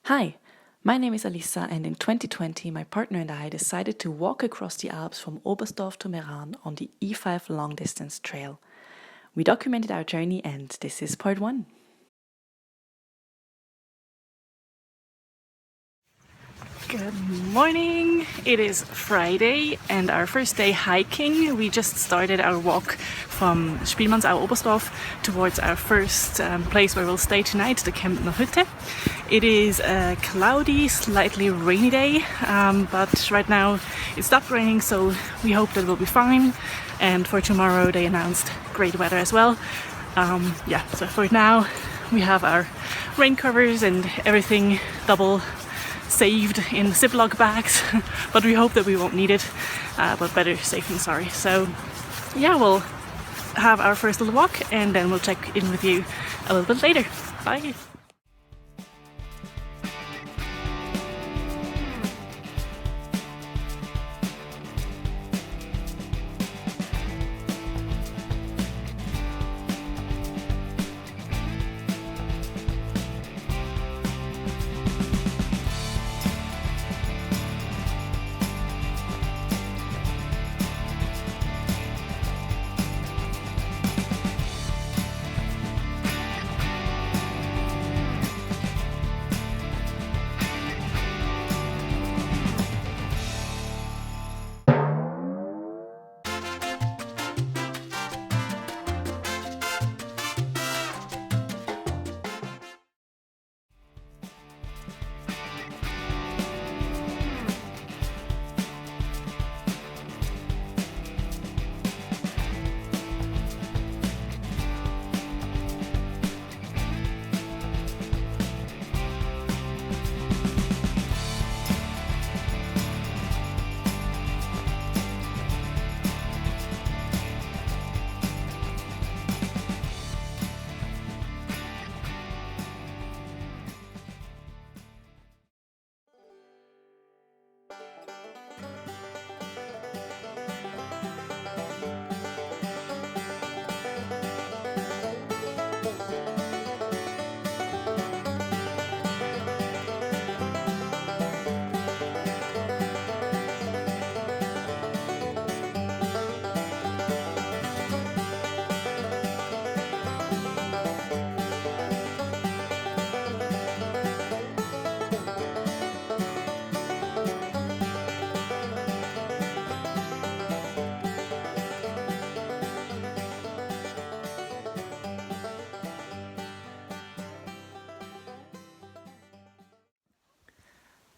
Hi, my name is Alissa, and in 2020, my partner and I decided to walk across the Alps from Oberstdorf to Meran on the E5 long distance trail. We documented our journey, and this is part one. Good morning! It is Friday and our first day hiking. We just started our walk from Spielmannsau Oberstdorf towards our first place where we'll stay tonight, the Kemptner Hütte. It is a cloudy, slightly rainy day, but right now it stopped raining, so we hope that we'll be fine. And for tomorrow they announced great weather as well. So for now we have our rain covers and everything double saved in Ziploc bags, but we hope that we won't need it, but better safe than sorry. So yeah, we'll have our first little walk and then we'll check in with you a little bit later. Bye!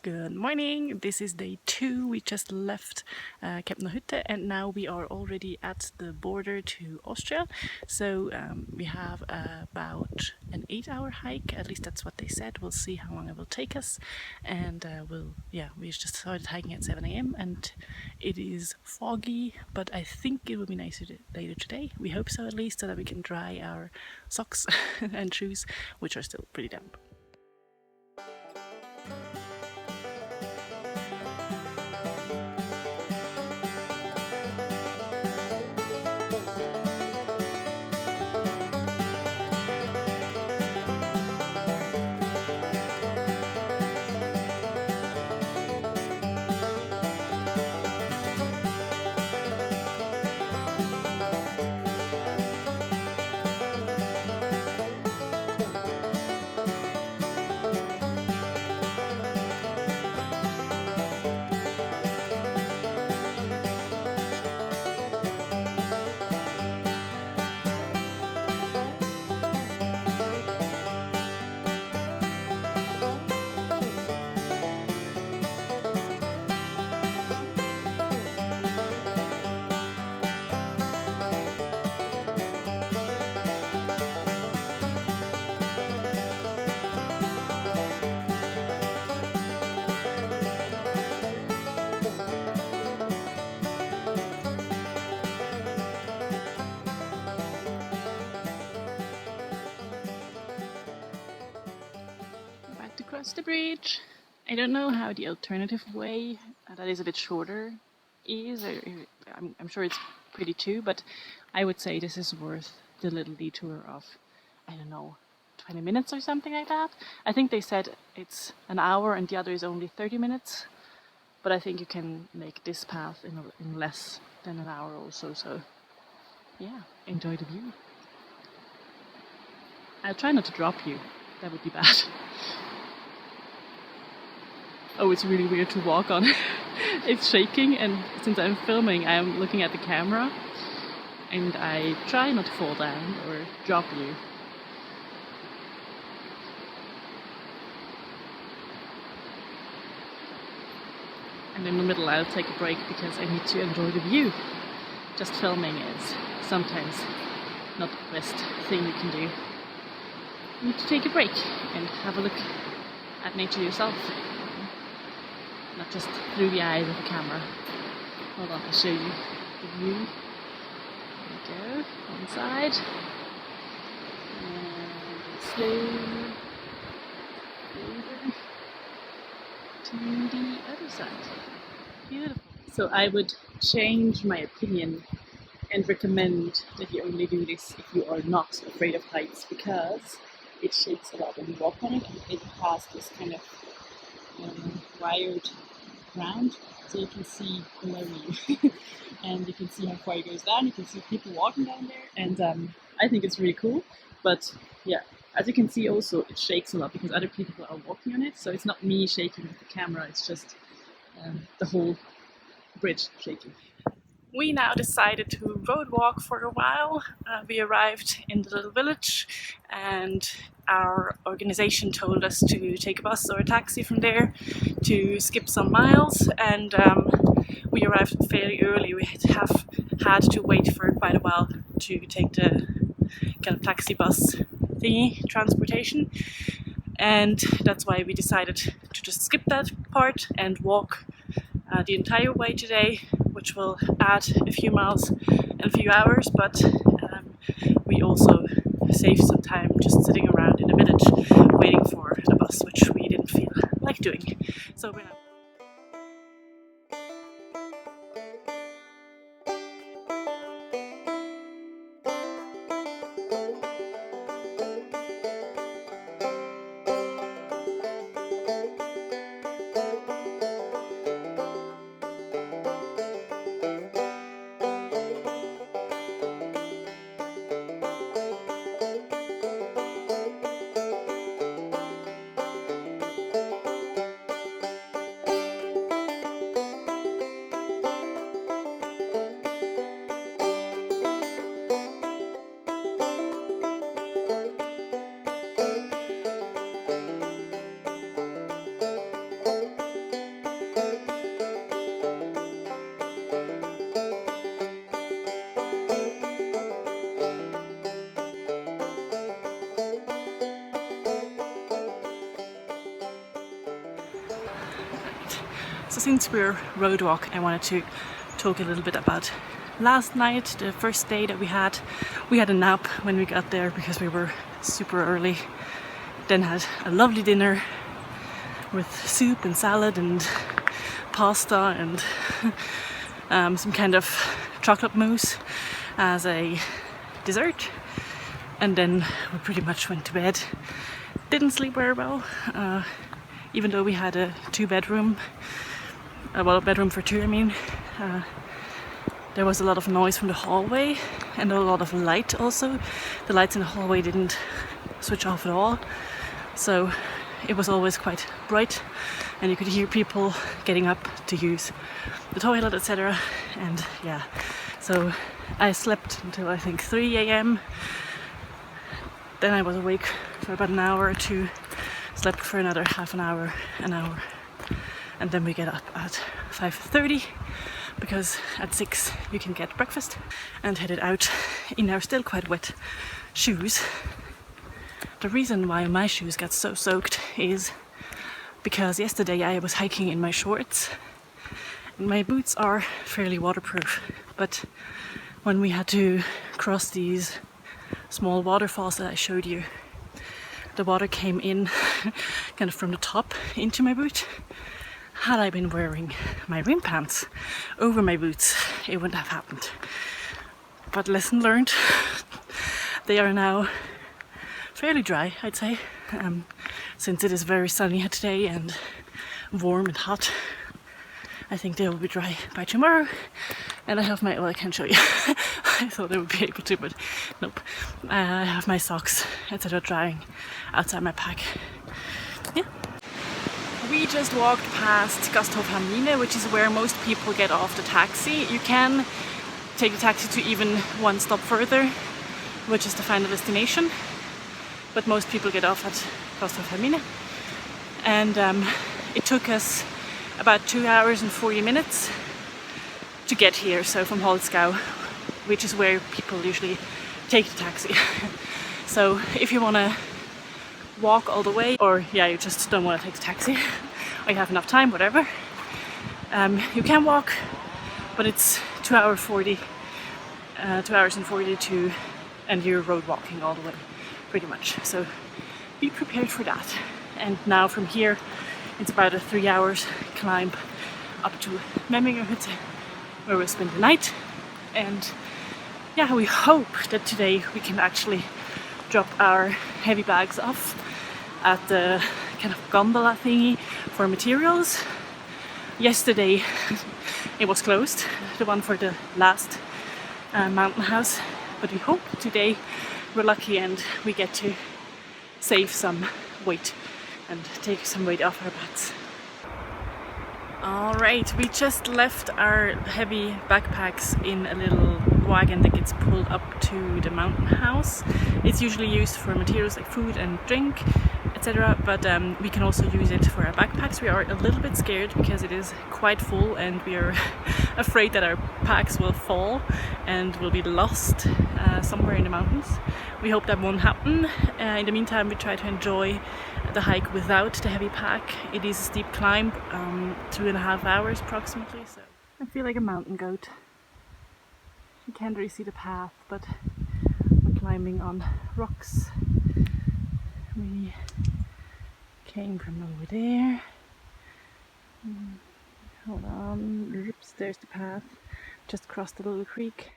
Good morning, this is day 2. We just left Kemptner Hütte and now we are already at the border to Austria. So we have about an 8-hour hike, at least that's what they said. We'll see how long it will take us. And we just started hiking at 7 a.m. and it is foggy, but I think it will be nicer later today. We hope so, at least, so that we can dry our socks and shoes, which are still pretty damp. Across the bridge. I don't know how the alternative way that is a bit shorter is. I'm sure it's pretty too, but I would say this is worth the little detour of, I don't know, 20 minutes or something like that. I think they said it's an hour and the other is only 30 minutes. But I think you can make this path in less than an hour also. So yeah, enjoy the view. I'll try not to drop you. That would be bad. Oh, it's really weird to walk on. It's shaking, and since I'm filming, I'm looking at the camera. And I try not to fall down or drop you. And in the middle I'll take a break because I need to enjoy the view. Just filming is sometimes not the best thing you can do. You need to take a break and have a look at nature yourself. Not just through the eyes of the camera. Hold on, I'll show you the view. There we go, one side. And slowly over to the other side. Beautiful. So I would change my opinion and recommend that you only do this if you are not afraid of heights, because it shakes a lot when you walk on it, and it has this kind of wired ground, so you can see below you and you can see how far it goes down. You can see people walking down there, and I think it's really cool. But yeah, as you can see also it shakes a lot because other people are walking on it, so it's not me shaking with the camera, it's just the whole bridge shaking. We now decided to road walk for a while. We arrived in the little village and our organization told us to take a bus or a taxi from there to skip some miles, and we arrived fairly early. We have had to wait for quite a while to take the kind of taxi bus thingy transportation, and that's why we decided to just skip that part and walk the entire way today, which will add a few miles and a few hours, but we also saved some time just sitting around in the village waiting for the bus, which we didn't feel like doing. So we're So since we're road walk, I wanted to talk a little bit about last night, the first day that we had. We had a nap when we got there because we were super early. Then had a lovely dinner with soup and salad and pasta and some kind of chocolate mousse as a dessert. And then we pretty much went to bed. Didn't sleep very well, even though we had a two-bedroom. Well, a bedroom for two, I mean. There was a lot of noise from the hallway and a lot of light also. The lights in the hallway didn't switch off at all, so it was always quite bright and you could hear people getting up to use the toilet, etc. And yeah, so I slept until I think 3 a.m. Then I was awake for about an hour or two, slept for another half an hour, and then we get up at 5:30 because at 6 you can get breakfast, and headed out in our still quite wet shoes. The reason why my shoes got so soaked is because yesterday I was hiking in my shorts. My boots are fairly waterproof, but when we had to cross these small waterfalls that I showed you, the water came in kind of from the top into my boot. Had I been wearing my rim pants over my boots, it wouldn't have happened. But lesson learned. They are now fairly dry, I'd say, since it is very sunny today and warm and hot. I think they will be dry by tomorrow, and I have my, well, I can't show you. I thought I would be able to, but nope. I have my socks, etc. drying outside my pack. Yeah. We just walked past Gasthof, which is where most people get off the taxi. You can take the taxi to even one stop further, which is the final destination, but most people get off at Gasthof. And it took us about 2 hours and 40 minutes to get here, so from Holzgau, which is where people usually take the taxi. So if you want to walk all the way, or yeah, you just don't want to take the taxi, or you have enough time, whatever, you can walk, but it's 2 hours and 42, and you're road walking all the way, pretty much. So be prepared for that. And now from here, it's about a 3 hours climb up to Memmingerhütte, where we'll spend the night. And yeah, we hope that today we can actually drop our heavy bags off at the kind of gondola thingy for materials. Yesterday it was closed, the one for the last mountain house, but we hope today we're lucky and we get to save some weight and take some weight off our backs. Alright, we just left our heavy backpacks in a little wagon that gets pulled up to the mountain house. It's usually used for materials like food and drink, etc. But we can also use it for our backpacks. We are a little bit scared because it is quite full and we are afraid that our packs will fall and will be lost somewhere in the mountains. We hope that won't happen. In the meantime, we try to enjoy the hike without the heavy pack. It is a steep climb, 2.5 hours approximately. So I feel like a mountain goat. You can't really see the path, but we're climbing on rocks. We came from over there. Hold on, oops, there's the path. Just crossed a little creek.